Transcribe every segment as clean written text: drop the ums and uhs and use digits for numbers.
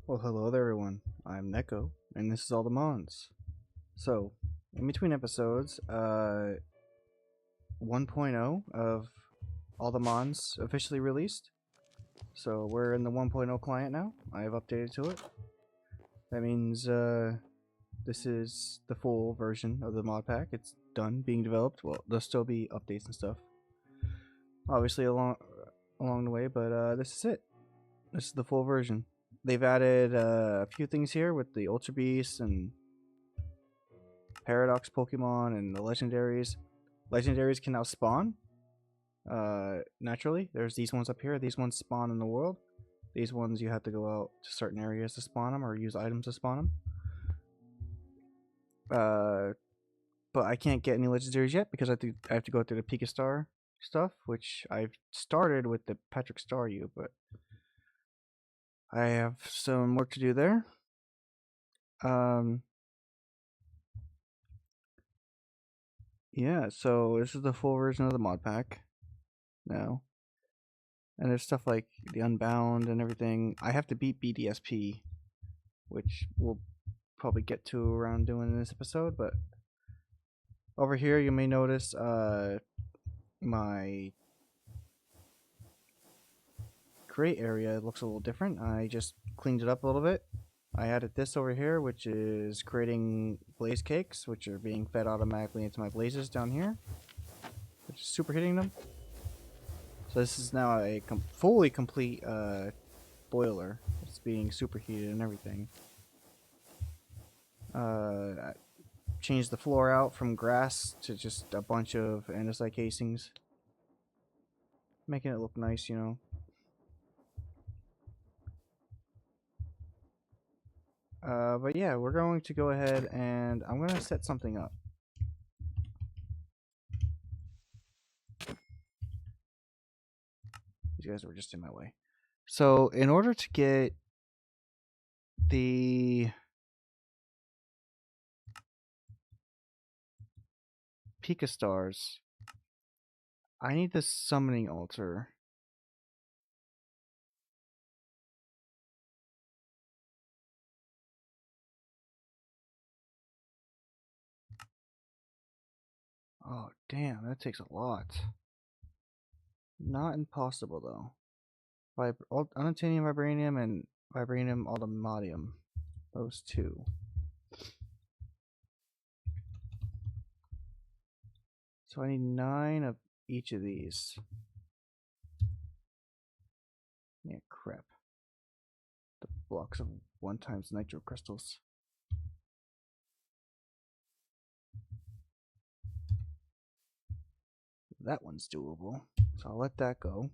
Well, hello there, everyone. I'm Neko, and this is all the Mons. So, in between episodes, 1.0 of all the Mons officially released. So we're in the 1.0 client now. I have updated to it. That means this is the full version of the mod pack. It's done being developed. Well, there'll still be updates and stuff, obviously along the way, but this is it. This is the full version. They've added a few things here with the Ultra Beasts and Paradox Pokemon and the legendaries. Legendaries can now spawn naturally. There's these ones up here. These ones spawn in the world. These ones you have to go out to certain areas to spawn them or use items to spawn them. But I can't get any legendaries yet because I have to go through the Pika Star stuff, which I've started with the Patrick Staryu, but I have some work to do there. Yeah, so this is the full version of the mod pack now. And there's stuff like the Unbound and everything. I have to beat BDSP, which we'll probably get to around doing in this episode, but over here you may notice my crate area looks a little different. I just cleaned it up a little bit. I added this over here, which is creating blaze cakes, which are being fed automatically into my blazes down here, which is super hitting them. So this is now a fully complete boiler. It's being superheated and everything. I changed the floor out from grass to just a bunch of andesite casings, making it look nice, you know. But yeah, we're going to go ahead and I'm going to set something up. These guys were just in my way. So in order to get the Pika Stars, I need the summoning altar. Oh, damn, that takes a lot. Not impossible, though. Unobtainium Vibranium and Vibranium Automatium. Those two. So I need 9 of each of these. Yeah, crap. The blocks of 1 times nitro crystals. That one's doable. So I'll let that go.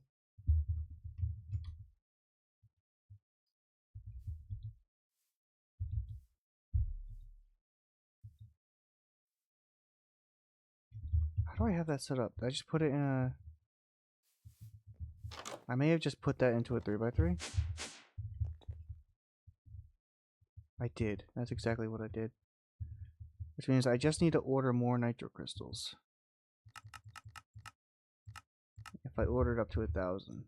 How do I have that set up? Did I just put it in a... I may have just put that into a 3x3. I did. That's exactly what I did. Which means I just need to order more nitro crystals. If I ordered up to 1,000.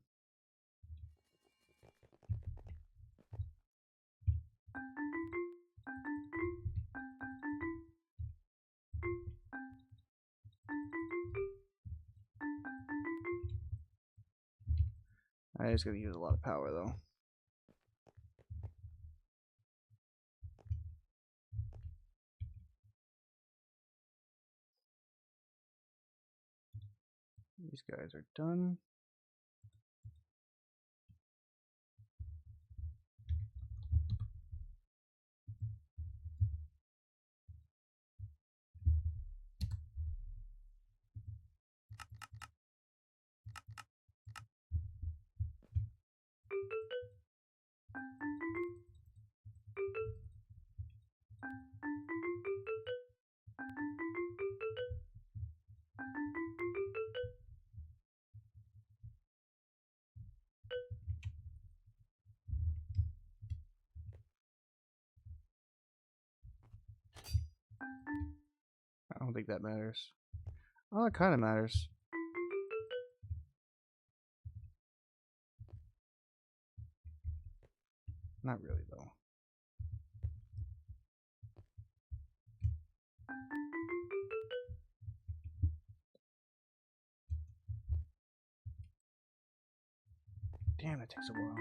I just gotta use a lot of power though. These guys are done. I don't think that matters. Oh, it kind of matters. Not really, though. Damn, it takes a while.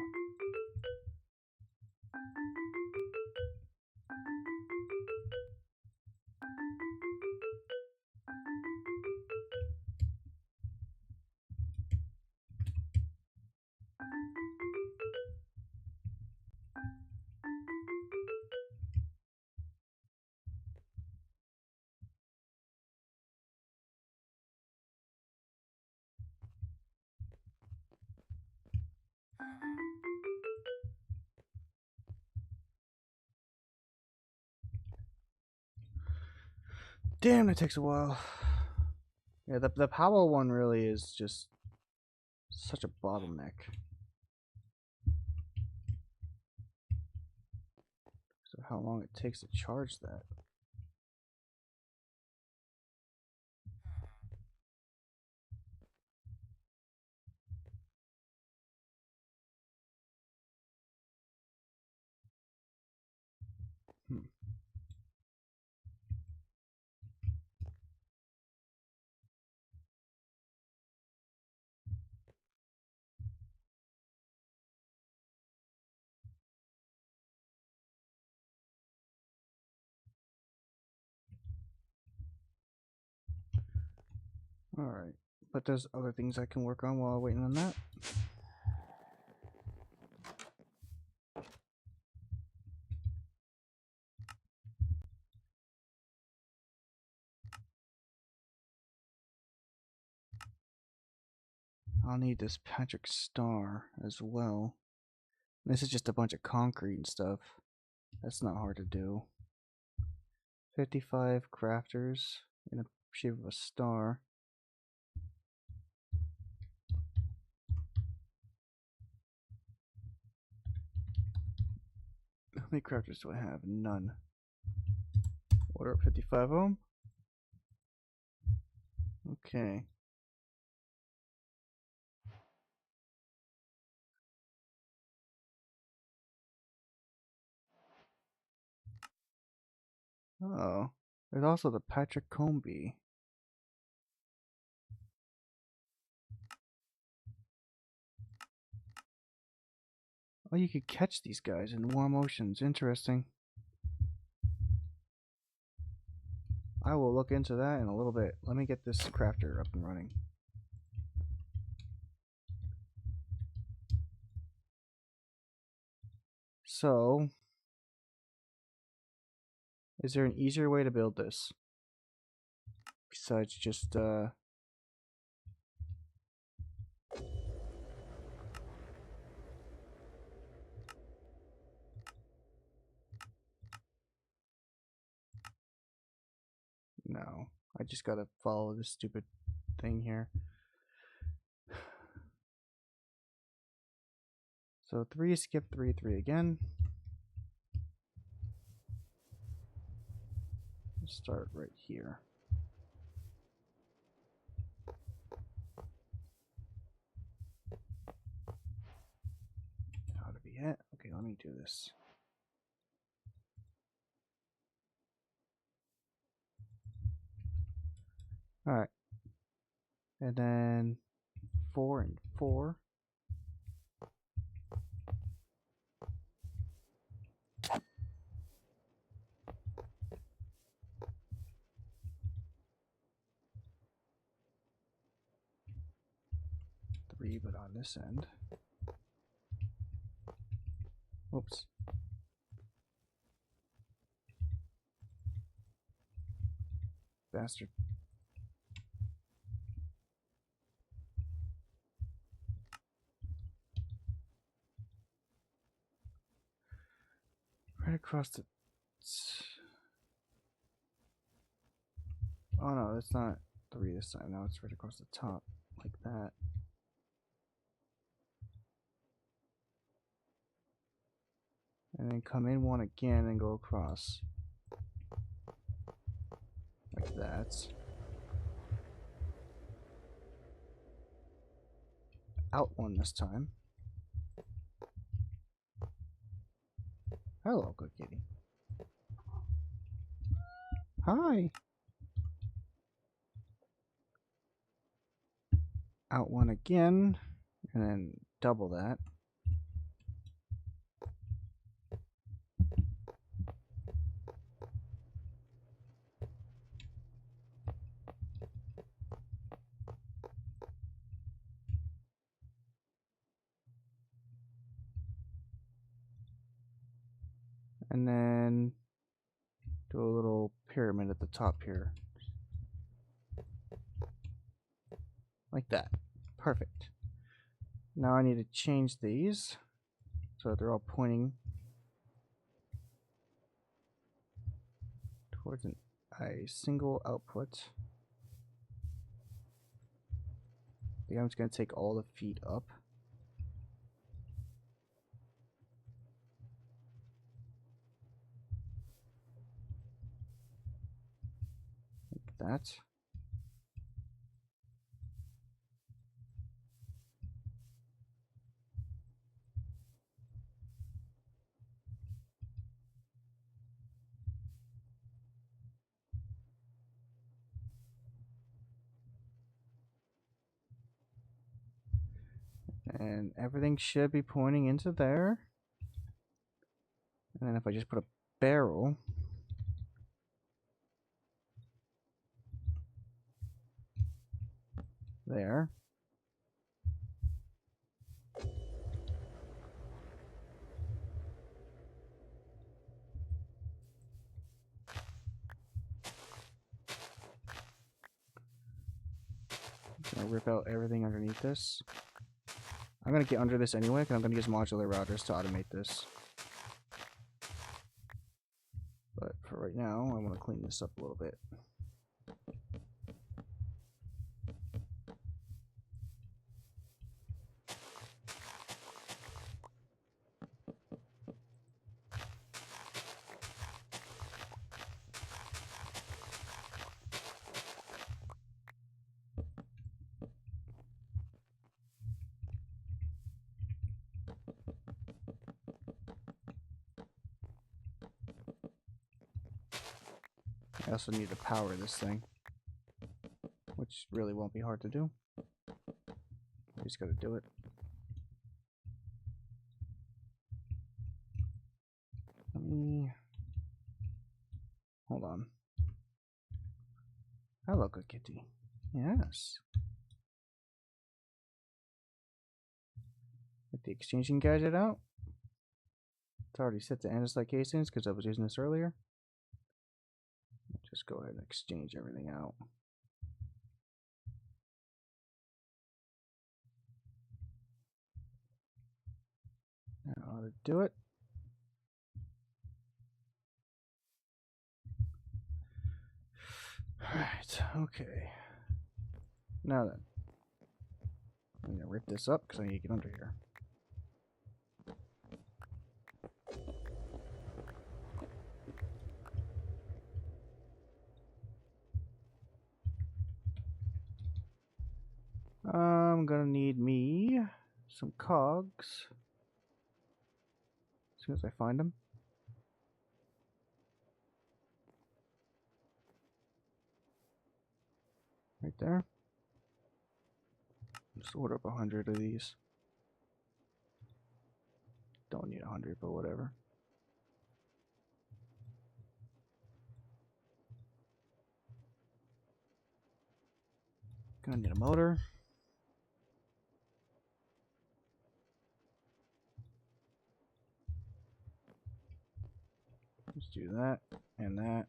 Damn, it takes a while. Yeah, the power one really is just such a bottleneck. So how long it takes to charge that. Hmm. Alright. But there's other things I can work on while waiting on that. I'll need this Patrick Star as well. This is just a bunch of concrete and stuff. That's not hard to do. 55 crafters in the shape of a star. How many crafters do I have? None. Order up 55 of them. Okay. Oh. There's also the Patrick Comby. Oh, you could catch these guys in warm oceans. Interesting. I will look into that in a little bit. Let me get this crafter up and running. So, is there an easier way to build this? Besides just, No, I just gotta follow this stupid thing here. So 3, skip 3, 3 again. Start right here. Ought to be it. Okay, let me do this. Alright. And then 4 and 4. Three, but on this end. Oops. Bastard. Right across the... Oh no, it's not 3 this time. Now it's right across the top. Like that. And then come in 1 again and go across. Like that. Out 1 this time. Hello, good kitty. Hi. Out one again, and then double that. And then do a little pyramid at the top here. Like that. Perfect. Now I need to change these so that they're all pointing towards a single output. I think I'm just going to take all the feet up. Like that. And everything should be pointing into there. And then if I just put a barrel there. I'm gonna rip out everything underneath this. I'm gonna get under this anyway, because I'm gonna use modular routers to automate this. But for right now, I want to clean this up a little bit. I also need to power this thing, which really won't be hard to do. I just gotta do it. Let me... Hold on. Hello, good kitty. Yes. Get the exchanging gadget out. It's already set to andesite casings because I was using this earlier. Just go ahead and exchange everything out. That ought to do it. Alright, okay. Now then. I'm gonna rip this up because I need to get under here. I'm gonna need me some cogs as soon as I find them. Right there. Just order up 100 of these. Don't need 100, but whatever. Gonna need a motor. Let's do that and that.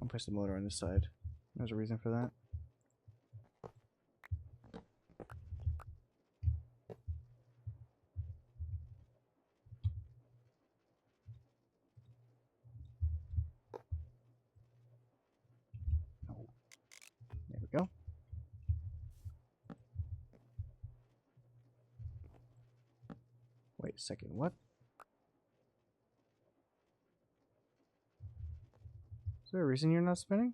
I'll push the motor on this side. There's a reason for that. Oh. There we go. Wait a second, what? Is there a reason you're not spinning?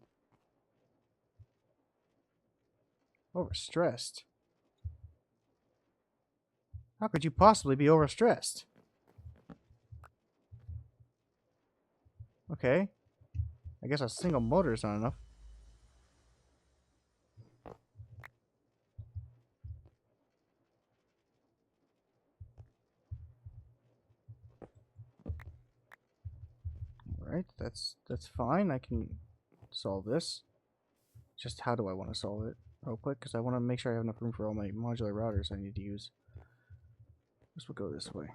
Overstressed. How could you possibly be overstressed? Okay. I guess a single motor is not enough. Alright, that's fine. I can solve this. Just how do I want to solve it? Real quick, because I want to make sure I have enough room for all my modular routers I need to use. This will go this way.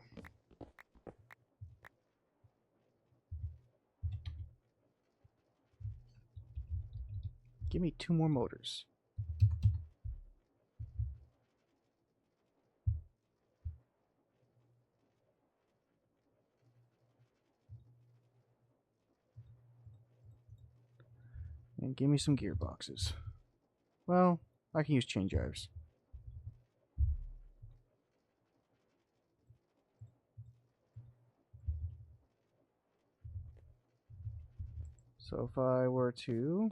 Give me 2 more motors. And give me some gearboxes. Well, I can use chain drives. So if I were to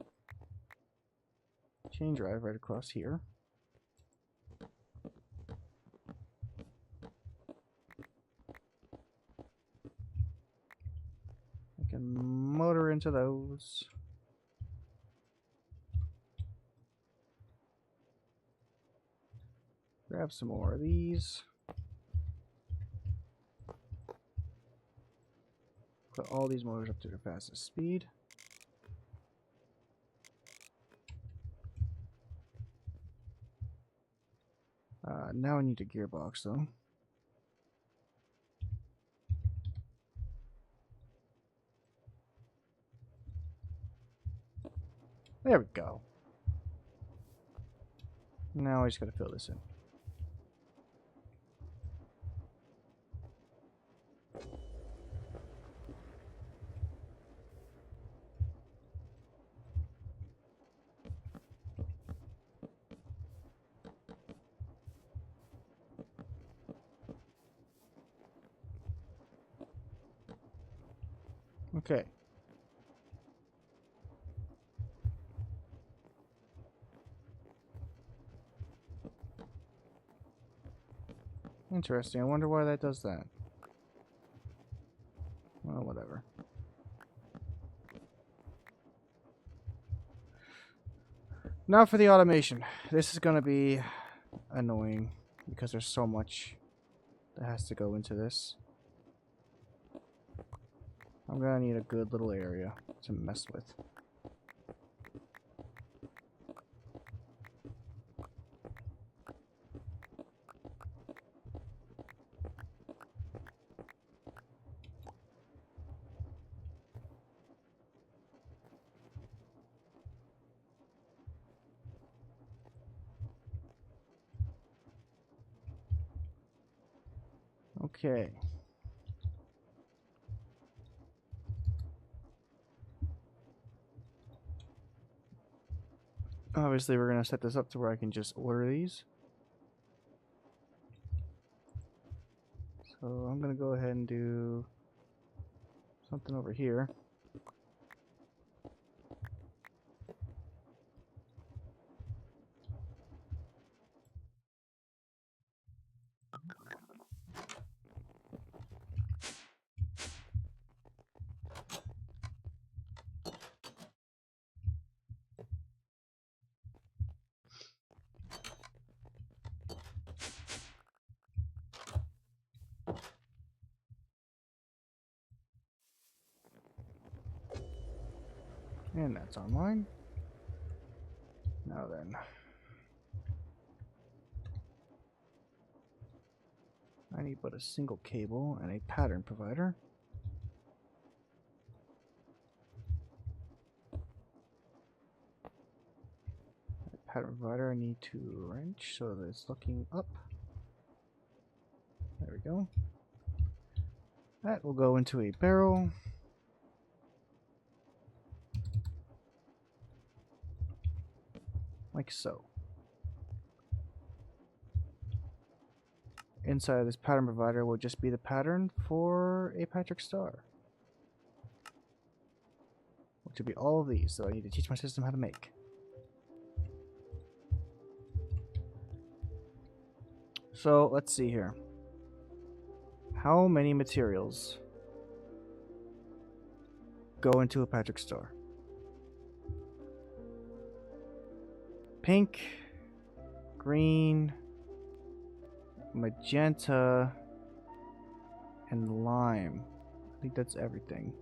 chain drive right across here, I can motor into those. Grab some more of these. Put all these motors up to their fastest speed. Now I need a gearbox though. There we go. Now I just gotta fill this in. Okay. Interesting. I wonder why that does that. Well, whatever. Now for the automation. This is going to be annoying because there's so much that has to go into this. I'm going to need a good little area to mess with. Okay. Obviously, we're going to set this up to where I can just order these. So I'm going to go ahead and do something over here. And that's online. Now then. I need but a single cable and a pattern provider. Pattern provider I need to wrench so that it's looking up. There we go. That will go into a barrel. Like so. Inside of this pattern provider will just be the pattern for a Patrick star. Which will be all of these, so I need to teach my system how to make. So let's see here. How many materials go into a Patrick Star? Pink, green, magenta, and lime. I think that's everything.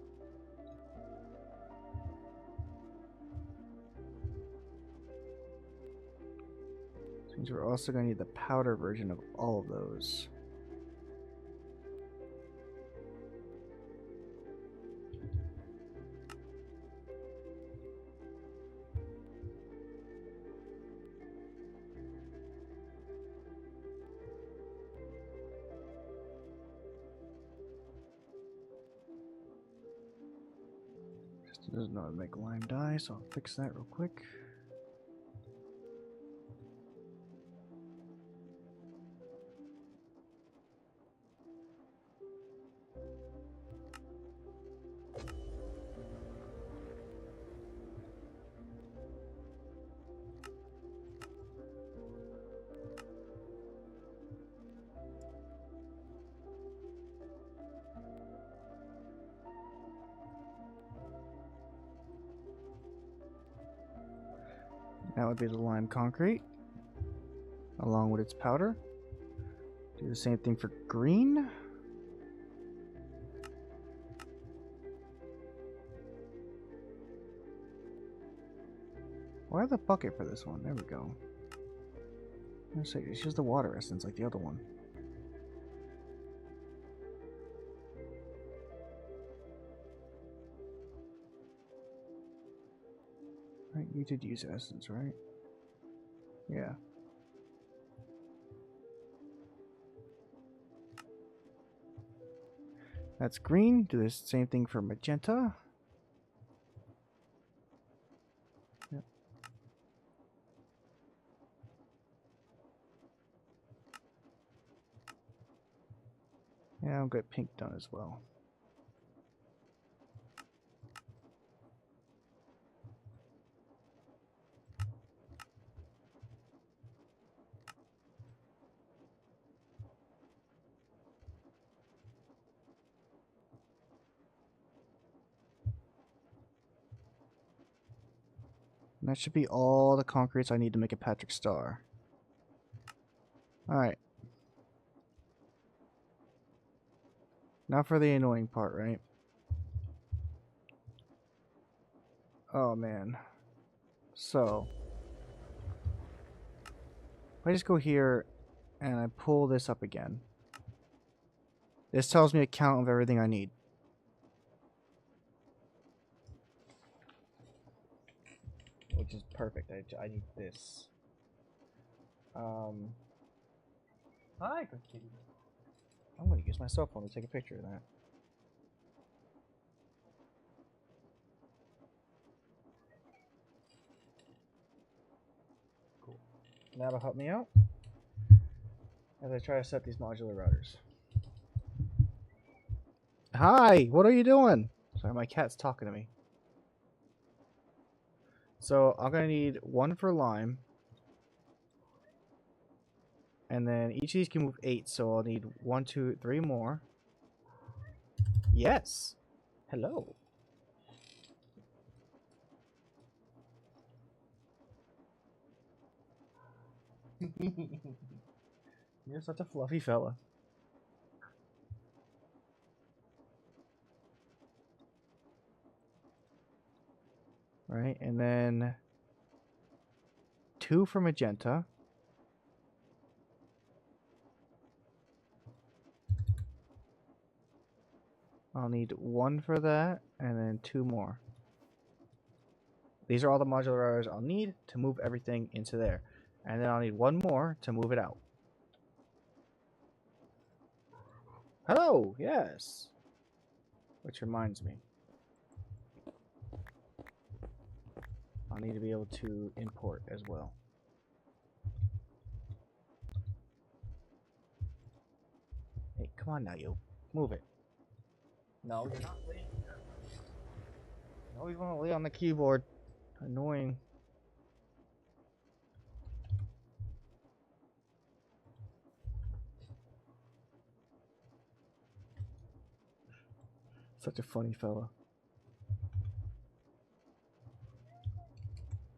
Which means we're also going to need the powder version of all of those. Just doesn't know how to make lime dye, so I'll fix that real quick. That would be the lime concrete, along with its powder. Do the same thing for green. Why the bucket for this one? There we go. It's just the water essence like the other one. Right, you did use essence, right? Yeah. That's green. Do the same thing for magenta. Yep. Yeah, I'll get pink done as well. And that should be all the concretes I need to make a Patrick Star. Alright. Now for the annoying part, right? Oh man. So, if I just go here and I pull this up again, this tells me a count of everything I need. Which is perfect. I need this. Hi, good kitty. I'm going to use my cell phone to take a picture of that. Cool. That'll help me out as I try to set these modular routers. Hi, what are you doing? Sorry, my cat's talking to me. So I'm going to need one for lime. And then each of these can move 8, so I'll need 1, 2, 3 more. Yes. Hello. You're such a fluffy fella. Right, and then 2 for magenta. I'll need 1 for that, and then 2 more. These are all the modular routers I'll need to move everything into there. And then I'll need 1 more to move it out. Hello, yes. Which reminds me, I'll need to be able to import as well. Hey, come on now, you. Move it. No, you're not laying there. You always want to lay on the keyboard. Annoying. Such a funny fella.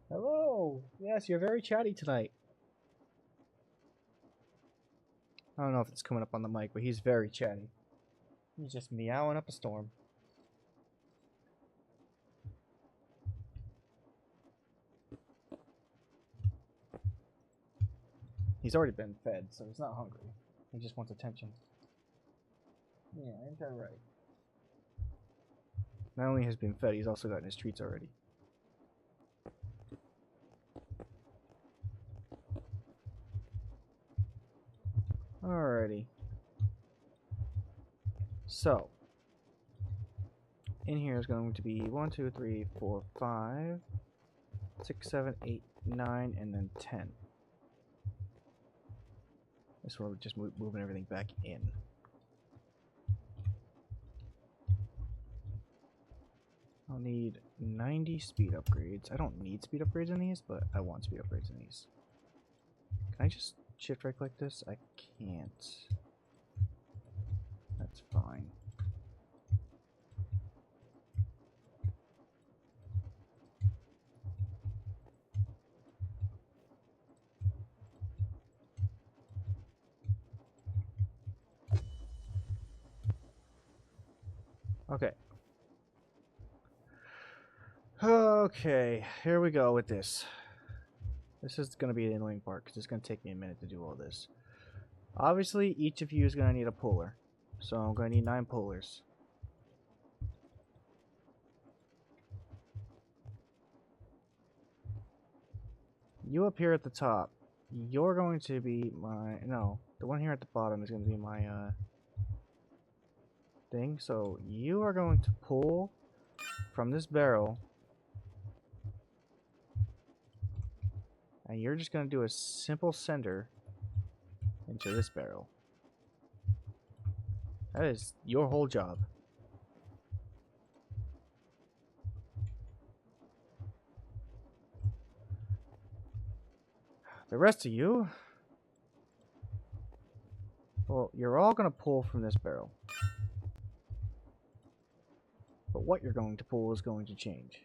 Hello! Yes, you're very chatty tonight. I don't know if it's coming up on the mic, but he's very chatty. He's just meowing up a storm. He's already been fed, so he's not hungry. He just wants attention. Yeah, ain't that right? Not only has he been fed, he's also gotten his treats already. Alrighty. So, in here is going to be 1, 2, 3, 4, 5, 6, 7, 8, 9, and then 10. This one we're just moving everything back in. I'll need 90 speed upgrades. I don't need speed upgrades in these, but I want speed upgrades in these. Can I just shift right click this? I can't. That's fine. Okay. Okay, here we go with this. This is going to be the annoying part because it's going to take me a minute to do all this. Obviously, each of you is going to need a puller. So I'm going to need 9 pullers. You up here at the top, you're going to be my... No, the one here at the bottom is going to be my thing. So you are going to pull from this barrel. And you're just going to do a simple sender into this barrel. That is your whole job. The rest of you, well, you're all going to pull from this barrel. But what you're going to pull is going to change.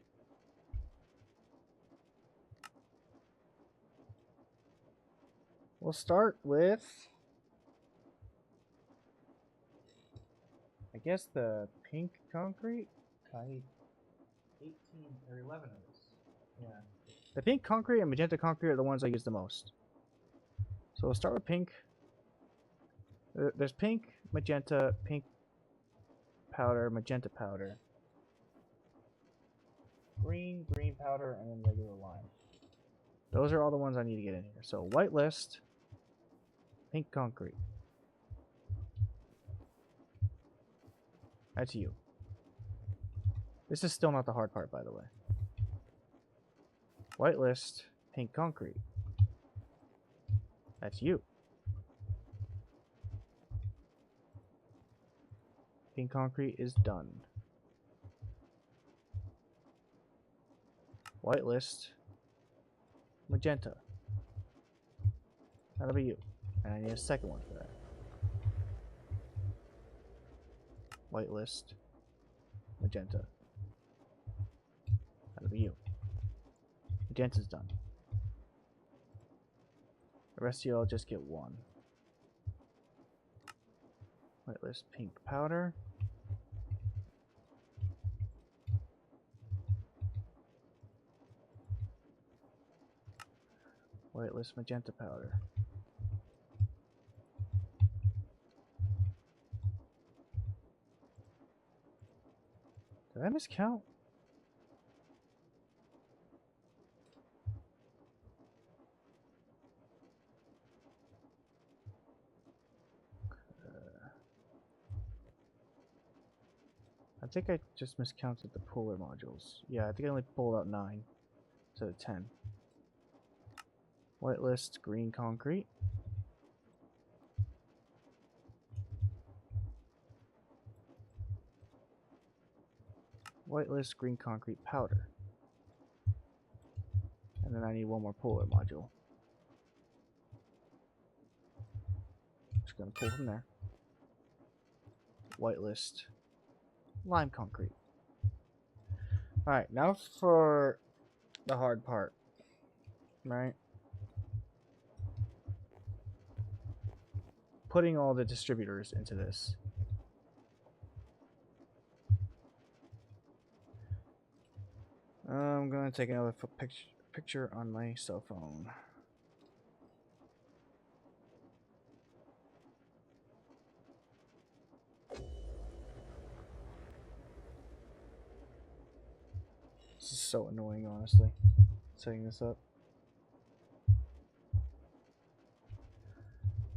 We'll start with, I guess, the pink concrete. I need 18 or 11 of this. Yeah. The pink concrete and magenta concrete are the ones I use the most. So we'll start with pink. There's pink, magenta, pink powder, magenta powder, green powder, and then regular lime. Those are all the ones I need to get in here. So white list, pink concrete. That's you. This is still not the hard part, by the way. White list, pink concrete. That's you. Pink concrete is done. White list, magenta. That'll be you. And I need a second one for that. White list, magenta. That'll be you. Magenta's done. The rest of you all just get one. White list, pink powder. White list, magenta powder. Did I miscount? I think I just miscounted the puller modules. Yeah, I think I only pulled out 9 instead of 10. White list, green concrete. White list, green concrete powder. And then I need one more puller module. Just gonna pull from there. White list, lime concrete. Alright, now for the hard part. Right? Putting all the distributors into this. I'm gonna take another picture on my cell phone. This is so annoying, honestly, setting this up.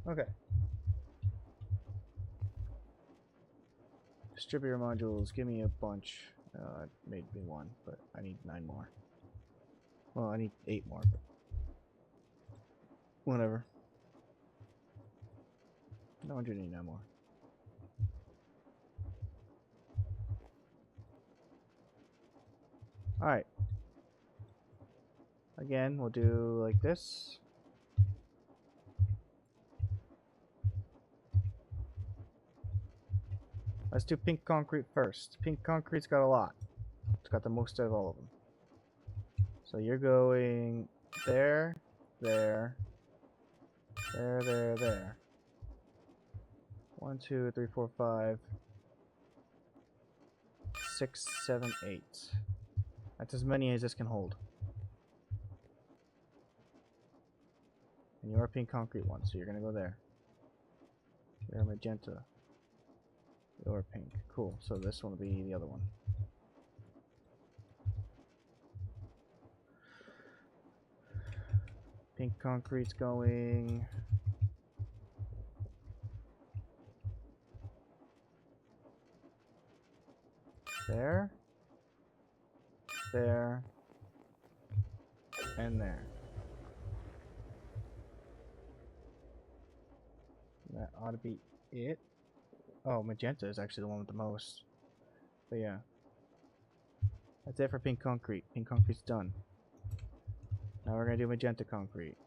Okay. Distributor modules, give me a bunch. It made me one, but I need 9 more. Well, I need 8 more, but whatever. No, I do need 9 more. Alright. Again, we'll do like this. Let's do pink concrete first. Pink concrete's got a lot. It's got the most of all of them. So you're going there, there, there, there, there. 1, 2, 3, 4, 5, 6, 7, 8. That's as many as this can hold. And you're a pink concrete one, so you're gonna go there. You're magenta. You're pink. Cool. So this one will be the other one. Pink concrete's going there, there, and there. That ought to be it. Oh, magenta is actually the one with the most. But yeah. That's it for pink concrete. Pink concrete's done. Now we're gonna do magenta concrete.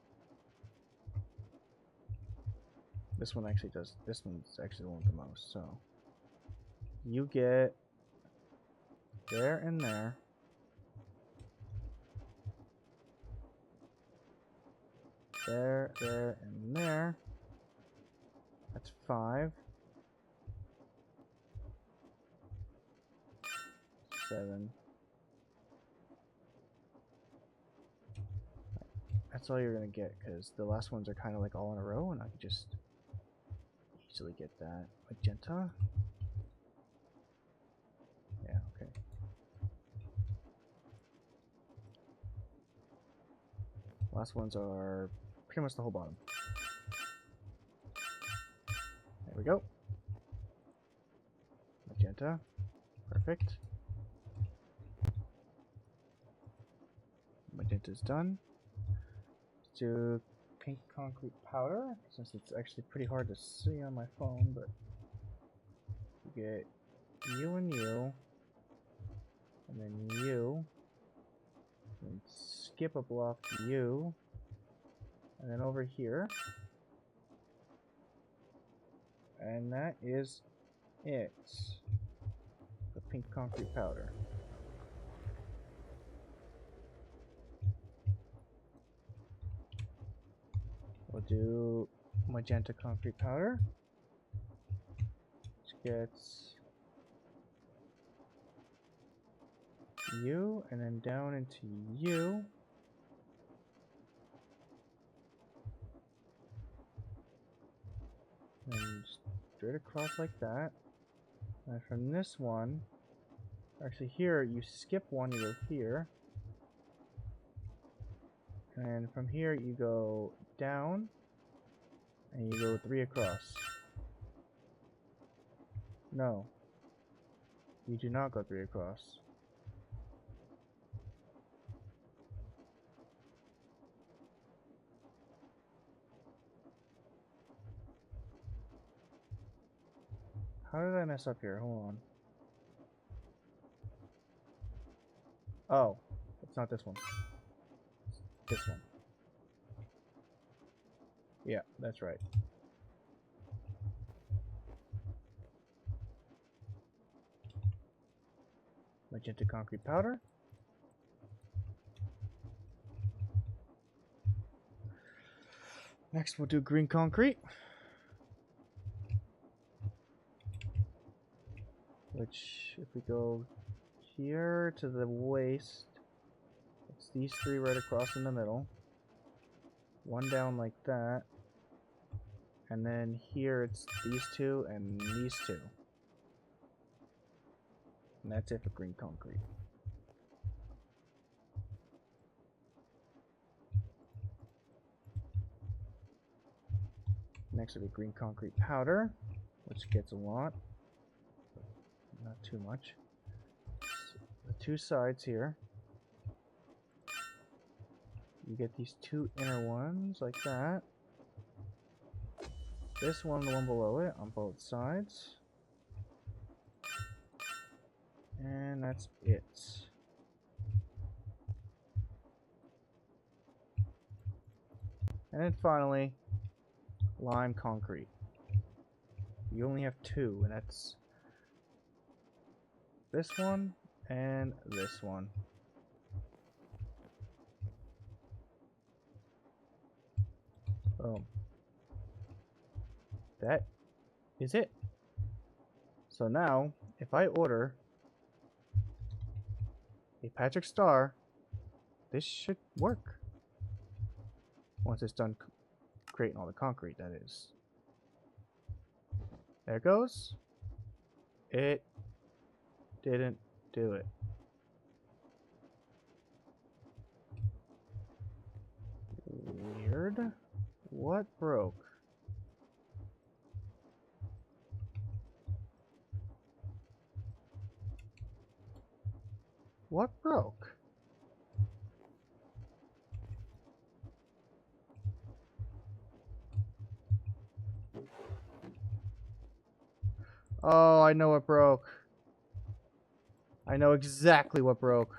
This one actually does. This one's actually the one with the most. So you get there and there. There, there, and there. That's 5. 7. That's all you're gonna get, because the last ones are kind of like all in a row, and I can just easily get that. Magenta? Yeah, okay. Last ones are pretty much the whole bottom. There we go. Magenta. Perfect. Magenta's done. Let's do pink concrete powder, since it's actually pretty hard to see on my phone, but you get you and you, and then you, and skip a block to you, and then over here, and that is it. The pink concrete powder. We'll do magenta concrete powder, which gets you, and then down into you. And straight across like that. And from this one, actually here, you skip one, you go here. And from here, you go down, and you go 3 across. No. You do not go 3 across. How did I mess up here? Hold on. Oh, it's not this one. It's this one. Yeah, that's right. magenta concrete powder. Next, we'll do green concrete, which, if we go here to the waist, it's these three right across in the middle. One down like that. And then here it's these two and these two. And that's it for green concrete. Next will be green concrete powder, which gets a lot. Not too much. The two sides here. You get these two inner ones like that. This one, the one below it, on both sides. And that's it. And then finally, lime concrete. You only have two, and that's this one and this one. Boom. That is it. So now, if I order a Patrick Star, this should work. Once it's done creating all the concrete, that is. There it goes. It didn't do it. Weird. What broke? What broke? Oh, I know what broke. I know exactly what broke.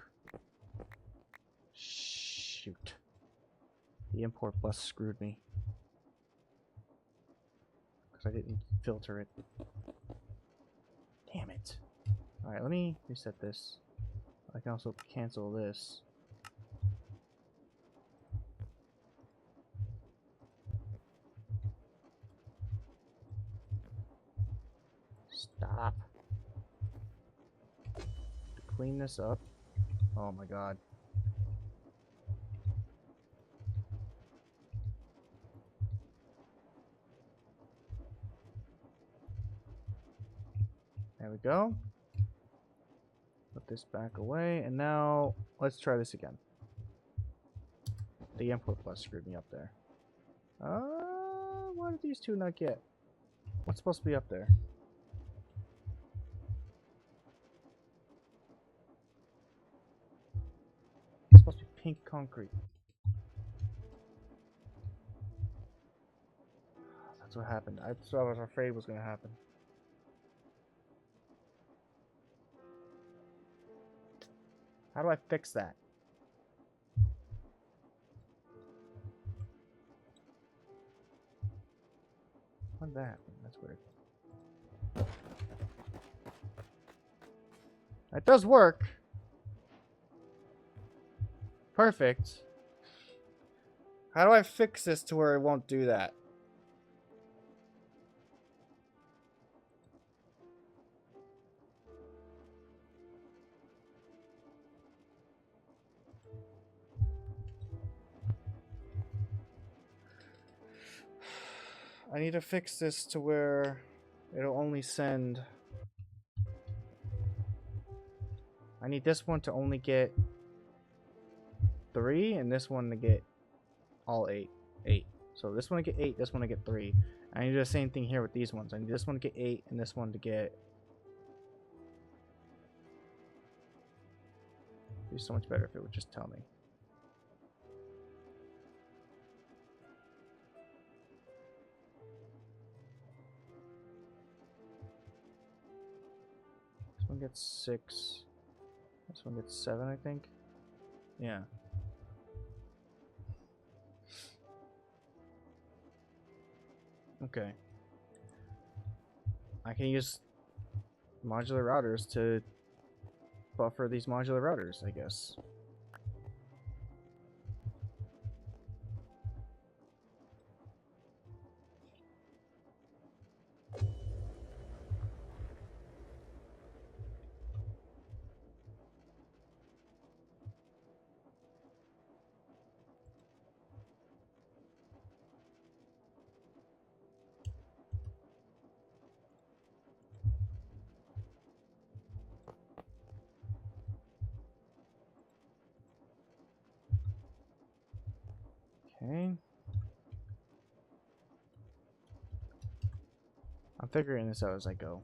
Shoot. The import bus screwed me. Because I didn't filter it. Damn it. Alright, let me reset this. I can also cancel this. Stop. To clean this up. Oh my god. There we go. Put this back away, and now let's try this again. The import plus screwed me up there. What did these two not get? What's supposed to be up there? It's supposed to be pink concrete. That's what happened. That's what I was afraid was going to happen. How do I fix that? What did that happen? That's weird. That does work. Perfect. How do I fix this to where it won't do that? I need to fix this to where it'll only send... I need this one to only get 3, and this one to get all 8. So this one to get 8, this one to get 3. And I need the same thing here with these ones. I need this one to get 8, and this one to get... It'd be so much better if it would just tell me. This one gets 6. This one gets 7, I think. Yeah. Okay. I can use modular routers to buffer these modular routers, I guess. Okay. I'm figuring this out as I go.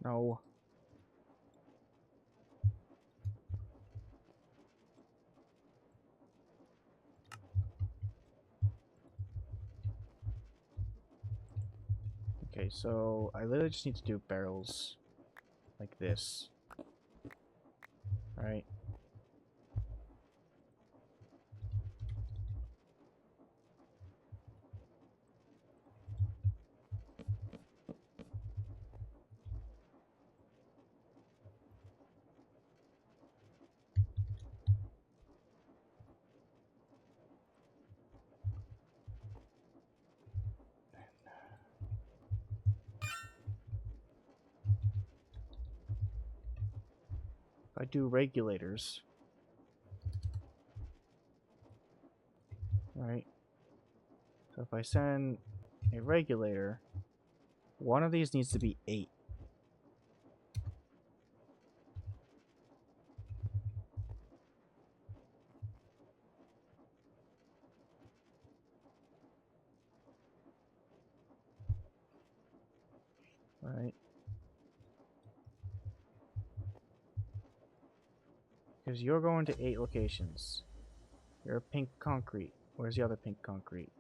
No. Okay, so I literally just need to do barrels like this. Right? If I do regulators, right? So if I send a regulator, one of these needs to be 8. Right? Because you're going to 8 locations. You're pink concrete. Where's the other pink concrete?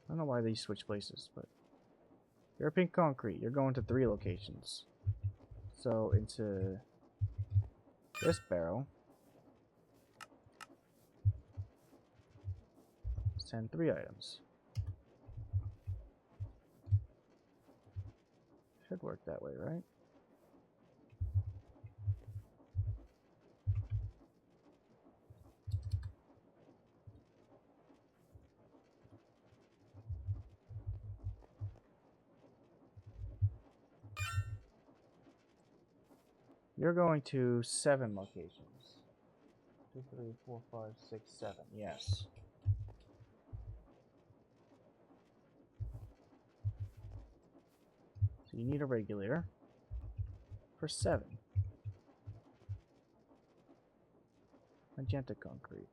I don't know why these switch places, but you're pink concrete. You're going to 3 locations. So into this barrel, send 3 items. Should work that way, right? You're going to 7 locations. 2, 3, 4, 5, 6, 7. Yes. So you need a regulator for 7. Magenta concrete.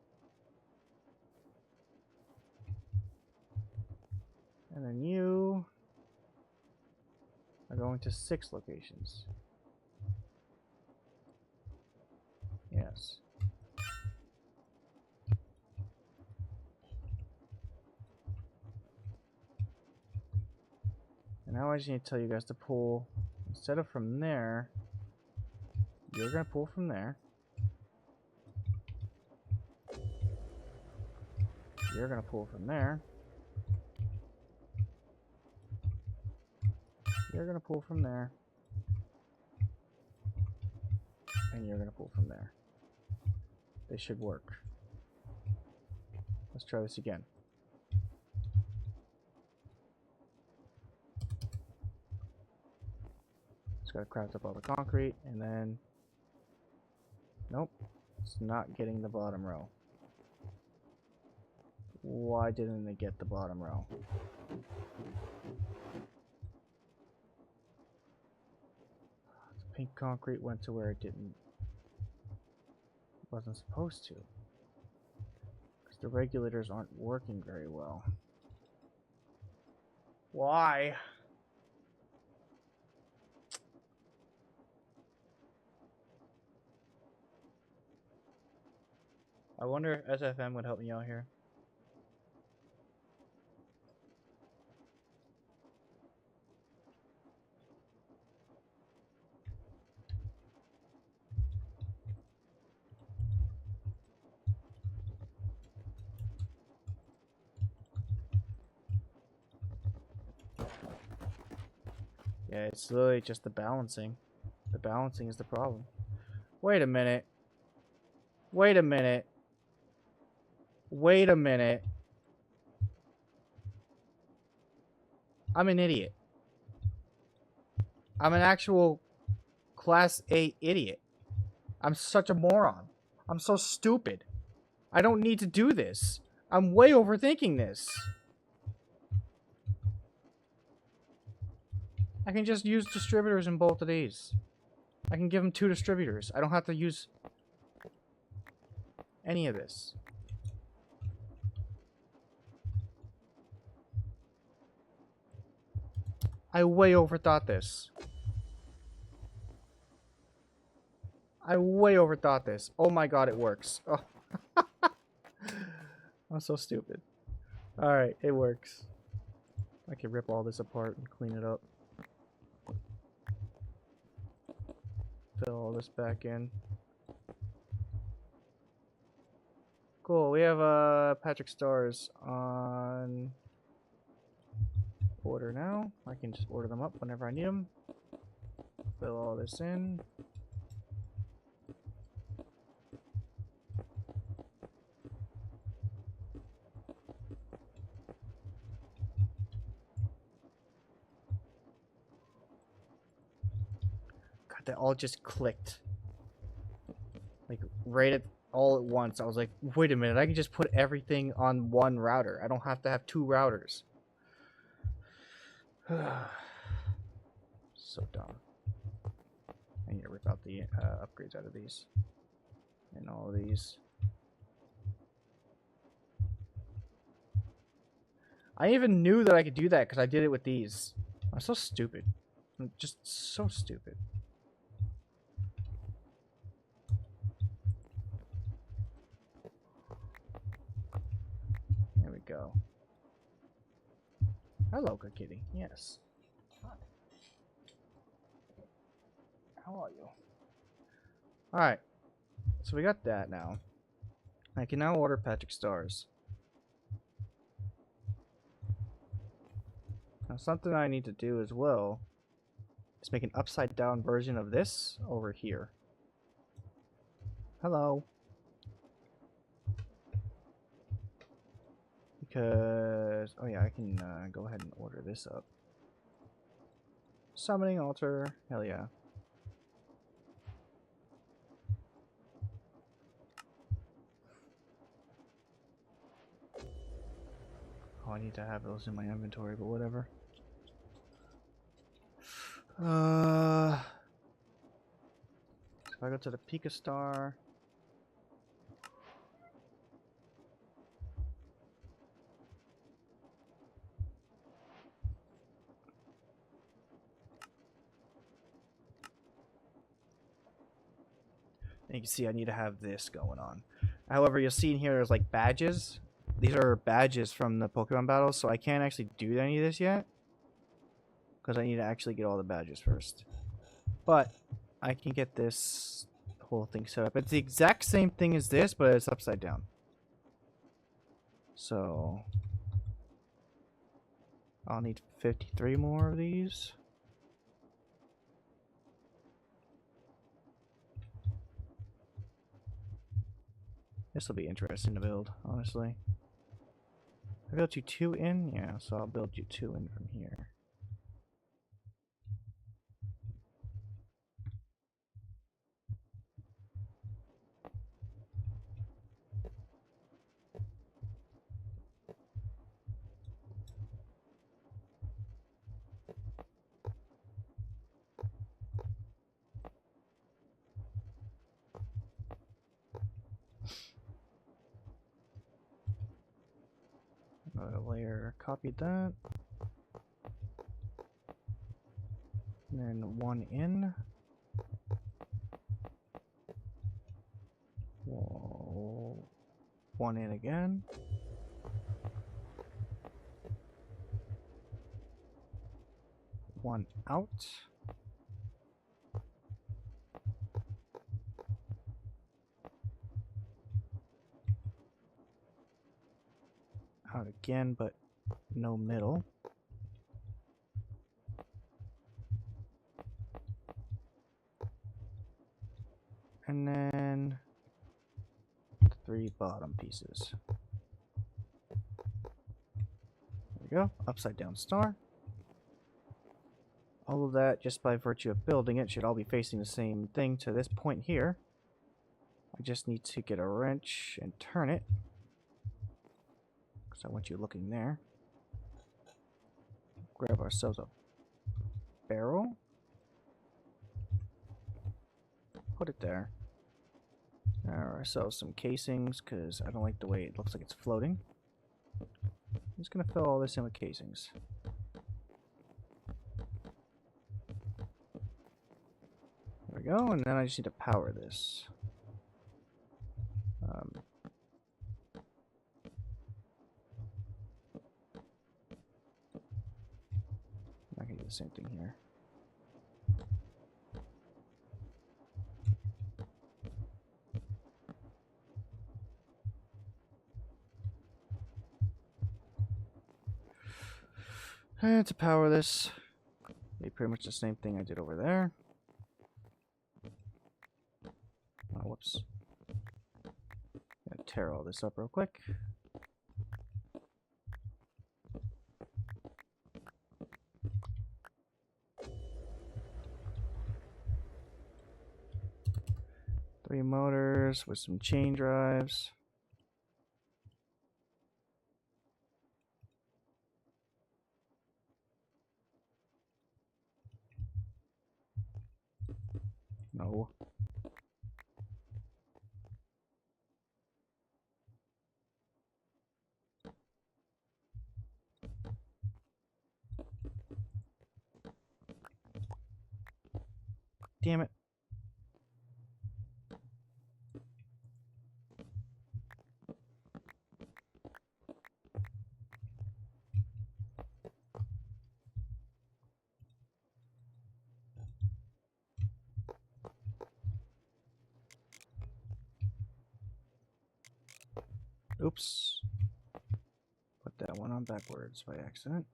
And then you are going to 6 locations. Yes. And now I just need to tell you guys to pull, instead of from there, you're going to pull from there. You're going to pull from there. You're going to pull from there. And you're going to pull from there. They should work. Let's try this again. Just got to craft up all the concrete, and then... Nope. It's not getting the bottom row. Why didn't it get the bottom row? The pink concrete went to where it wasn't supposed to. Because the regulators aren't working very well. Why? I wonder if SFM would help me out here. Yeah, it's literally just the balancing. The balancing is the problem. Wait a minute. Wait a minute. Wait a minute. I'm an idiot. I'm an actual Class A idiot. I'm such a moron. I'm so stupid. I don't need to do this. I'm way overthinking this. I can just use distributors in both of these. I can give them 2 distributors. I don't have to use any of this. I way overthought this. I way overthought this. Oh my god, it works. Oh. I'm so stupid. Alright, it works. I can rip all this apart and clean it up. Fill all this back in. Cool, we have Patrick Stars on order now. I can just order them up whenever I need them. Fill all this in. God, that all just clicked. Like, right at all at once. I was like, wait a minute, I can just put everything on one router. I don't have to have 2 routers. So dumb. I need to rip out the upgrades out of these. And all of these. I even knew that I could do that because I did it with these. I'm so stupid. I'm just so stupid. There we go. Hello, good kitty. Yes. Hi. How are you? Alright. So we got that now. I can now order Patrick Stars. Now something I need to do as well is make an upside down version of this over here. Hello. Because, oh yeah, I can go ahead and order this up. Summoning altar, hell yeah. Oh, I need to have those in my inventory, but whatever. So if I go to the Pika Star. And you can see I need to have this going on. However, you'll see in here there's like badges. These are badges from the Pokemon battles, so I can't actually do any of this yet. Because I need to actually get all the badges first. But I can get this whole thing set up. It's the exact same thing as this, but it's upside down. So I'll need 53 more of these. This will be interesting to build, honestly. I built you 2 in? Yeah, so I'll build you 2 in from here. Another layer, copied that. And then 1 in. Whoa. One in again. One out. Out again, but no middle. And then 3 bottom pieces. There we go. Upside down star. All of that, just by virtue of building it, should all be facing the same thing to this point here. I just need to get a wrench and turn it, because I want you looking there. Grab ourselves a barrel. Put it there. Grab ourselves some casings, because I don't like the way it looks like it's floating. I'm just going to fill all this in with casings. There we go, and then I just need to power this. I can do the same thing here. And to power this, be pretty much the same thing I did over there. Oh, whoops. Gotta tear all this up real quick. Three motors with some chain drives. No. Damn it. Oops. Put that one on backwards by accident.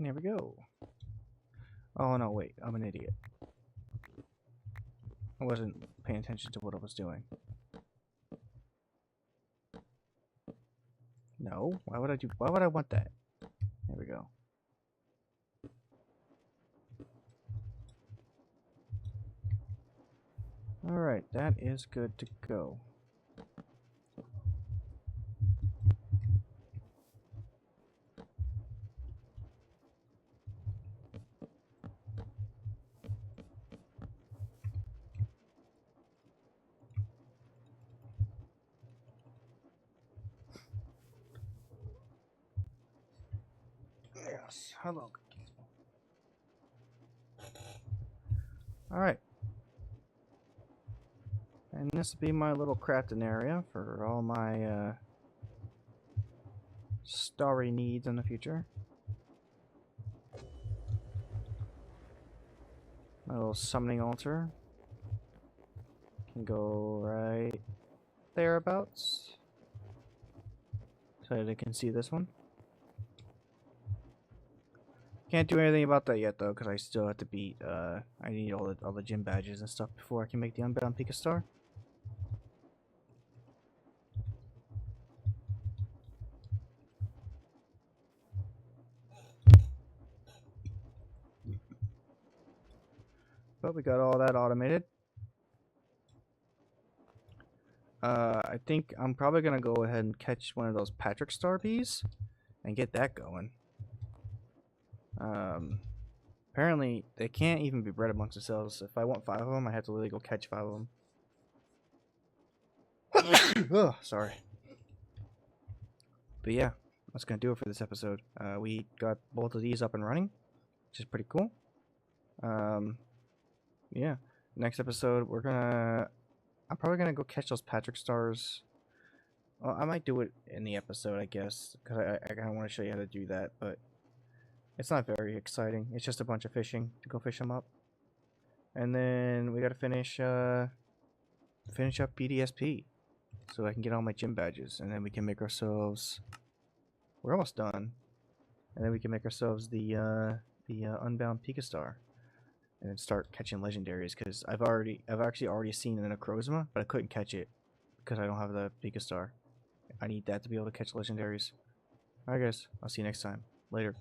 There we go. Oh no, wait, I'm an idiot. I wasn't paying attention to what I was doing. No, why would I want that? There we go. Alright, that is good to go. Yes, hello. Alright. And this will be my little crafting area for all my starry needs in the future. My little summoning altar can go right thereabouts, so that I can see this one. Can't do anything about that yet though, because I still have to beat. I need all the gym badges and stuff before I can make the Unbound Pika Star. But we got all that automated. I think I'm probably gonna go ahead and catch one of those Patrick Star bees and get that going. Apparently, they can't even be bred amongst themselves. If I want 5 of them, I have to literally go catch 5 of them. Ugh, sorry. But yeah, that's gonna do it for this episode. We got both of these up and running, which is pretty cool. Yeah. Next episode, I'm probably gonna go catch those Patrick stars. Well, I might do it in the episode, I guess, because I kind of want to show you how to do that, but it's not very exciting. It's just a bunch of fishing to go fish them up, and then we gotta finish up BDSP, so I can get all my gym badges, and then we can make ourselves. We're almost done, and then we can make ourselves the Unbound Pika Star, and then start catching legendaries. Because I've actually already seen an Necrozma, but I couldn't catch it because I don't have the Pika Star. I need that to be able to catch legendaries. Alright guys, I'll see you next time. Later.